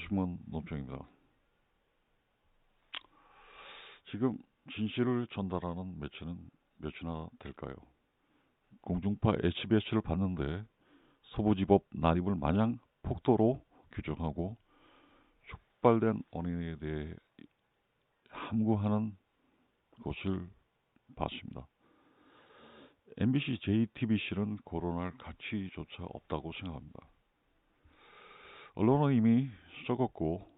경향신문 논평입니다. 지금 진실을 전달하는 매체는 몇이나 될까요? 공중파 SBS를 봤는데 서부지법 난입을 마냥 폭도로 규정하고 촉발된 원인에 대해 함구하는 것을 봤습니다. MBC, JTBC는 거론할 가치조차 없다고 생각합니다. 언론은 이미 썩었고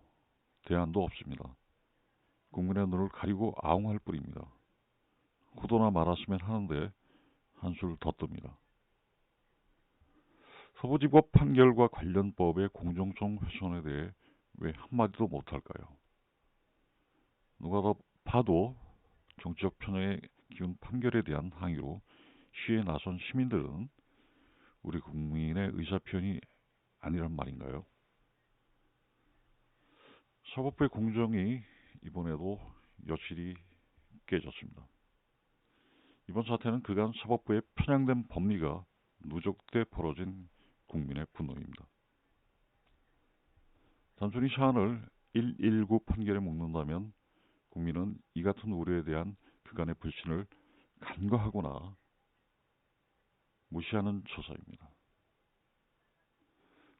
대안도 없습니다. 국민의 눈을 가리고 아웅할 뿐입니다. 후도나 말았으면 하는데 한술 더 뜹니다. 서부지법 판결과 관련 법의 공정성 훼손에 대해 왜 한마디도 못할까요? 누가 더 봐도 정치적 편향에 기운 판결에 대한 항의로 시위에 나선 시민들은 우리 국민의 의사표현이 아니란 말인가요? 사법부의 공정이 이번에도 여실히 깨졌습니다. 이번 사태는 그간 사법부의 편향된 법리가 누적돼 벌어진 국민의 분노입니다. 단순히 사안을 119 판결에 묶는다면 국민은 이 같은 우려에 대한 그간의 불신을 간과하거나 무시하는 처사입니다.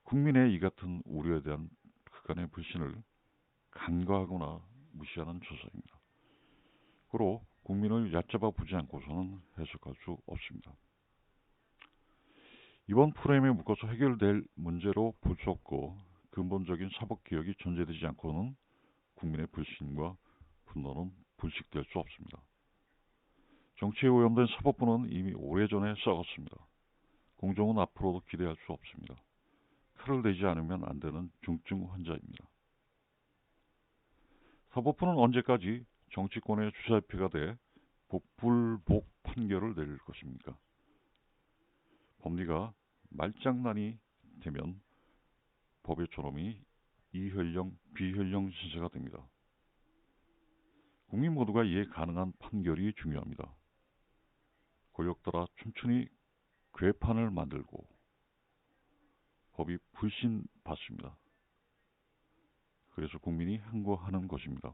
국민의 이 같은 우려에 대한 그간의 불신을 간과하거나 무시하는 처사입니다. 그로 국민을 얕잡아 보지 않고서는 해석할 수 없습니다. 이번 프레임에 묶어서 해결될 문제로 볼 수 없고 근본적인 사법개혁이 전제되지 않고는 국민의 불신과 분노는 불식될 수 없습니다. 정치에 오염된 사법부는 이미 오래전에 썩었습니다. 공정은 앞으로도 기대할 수 없습니다. 칼을 대지 않으면 안 되는 중증 환자입니다. 사법부는 언제까지 정치권의 주사위표가 돼 복불복 판결을 내릴 것입니까? 법리가 말장난이 되면 법의 존엄이 이현령, 비현령 신세가 됩니다. 국민 모두가 이해 가능한 판결이 중요합니다. 권력 따라 춘천히 괴판을 만들고 법이 불신받습니다. 그래서 국민이 항거하는 것입니다.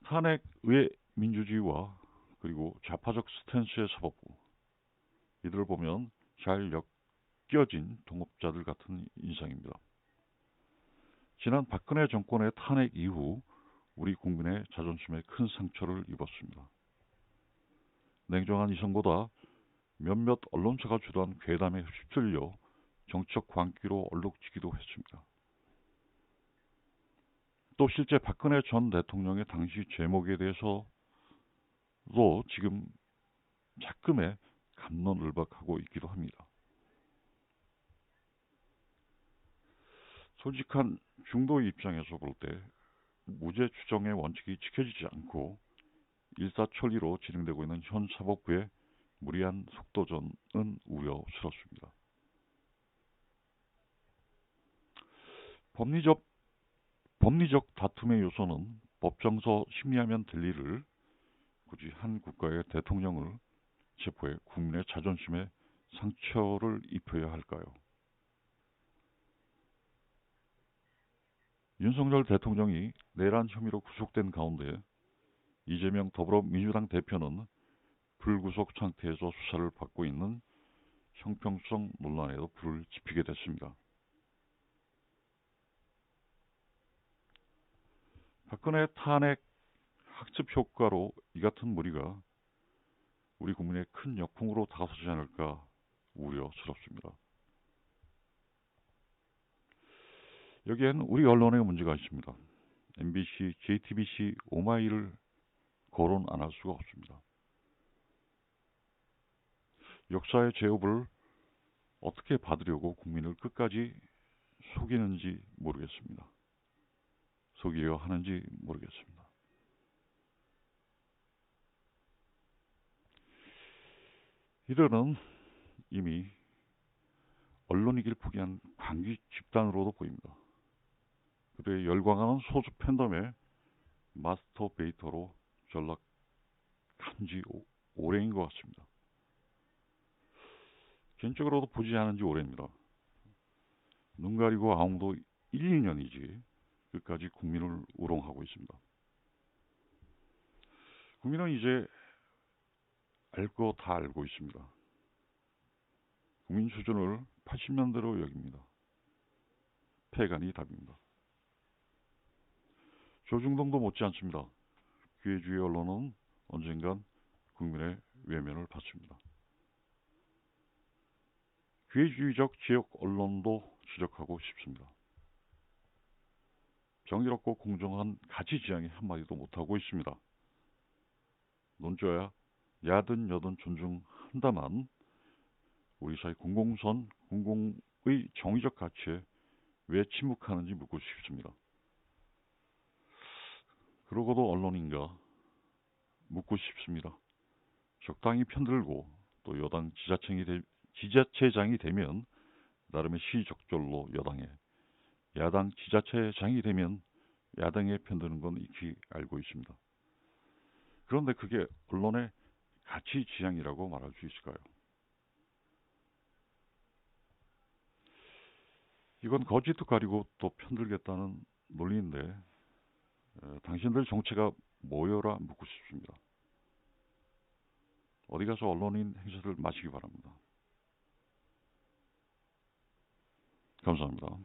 탄핵 외 민주주의와 그리고 좌파적 스탠스의 사법부, 이들을 보면 잘 엮여진 동업자들 같은 인상입니다. 지난 박근혜 정권의 탄핵 이후 우리 국민의 자존심에 큰 상처를 입었습니다. 냉정한 이성보다 몇몇 언론사가 주도한 괴담에 휩쓸려 정치적 광기로 얼룩지기도 했습니다. 또 실제 박근혜 전 대통령의 당시 제목에 대해서도 지금 작금에 갑론을박하고 있기도 합니다. 솔직한 중도의 입장에서 볼 때 무죄 추정의 원칙이 지켜지지 않고 일사천리로 진행되고 있는 현 사법부의 무리한 속도전은 우려스럽습니다. 법리적 다툼의 요소는 법정서 심리하면 될 일을 굳이 한 국가의 대통령을 체포해 국민의 자존심에 상처를 입혀야 할까요? 윤석열 대통령이 내란 혐의로 구속된 가운데 이재명 더불어민주당 대표는 불구속 상태에서 수사를 받고 있는 형평성 논란에도 불을 지피게 됐습니다. 박근혜 탄핵 학습 효과로 이 같은 무리가 우리 국민의 큰 역풍으로 다가서지 않을까 우려스럽습니다. 여기에는 우리 언론의 문제가 있습니다. MBC, JTBC, 오마이를 거론 안 할 수가 없습니다. 역사의 제업을 어떻게 받으려고 국민을 끝까지 속이는지 모르겠습니다. 속이려 하는지 모르겠습니다. 이들은 이미 언론이길 포기한 광기 집단으로도 보입니다. 그들의 열광하는 소수 팬덤의 마스터 베이터로 전락한 지 오래인 것 같습니다. 개인적으로도 보지 않은 지 오래입니다. 눈 가리고 아웅도 1, 2년이지 끝까지 국민을 우롱하고 있습니다. 국민은 이제 알 거 다 알고 있습니다. 국민 수준을 80년대로 여깁니다. 패간이 답입니다. 조중동도 못지않습니다. 기회주의 언론은 언젠간 국민의 외면을 받습니다. 기회주의적 지역 언론도 지적하고 싶습니다. 정의롭고 공정한 가치 지향에 한마디도 못하고 있습니다. 논조야 야든 여든 존중한다만 우리 사회 공공선, 공공의 정의적 가치에 왜 침묵하는지 묻고 싶습니다. 그러고도 언론인가 묻고 싶습니다. 적당히 편들고 또 여당 지자체장이 되면 나름의 시적절로 여당에, 야당 지자체장이 되면 야당에 편드는 건 익히 알고 있습니다. 그런데 그게 언론의 가치 지향이라고 말할 수 있을까요? 이건 거짓도 가리고 또 편들겠다는 논리인데 당신들 정체가 뭐여라 묻고 싶습니다. 어디 가서 언론인 행세를 마시기 바랍니다. 감사합니다.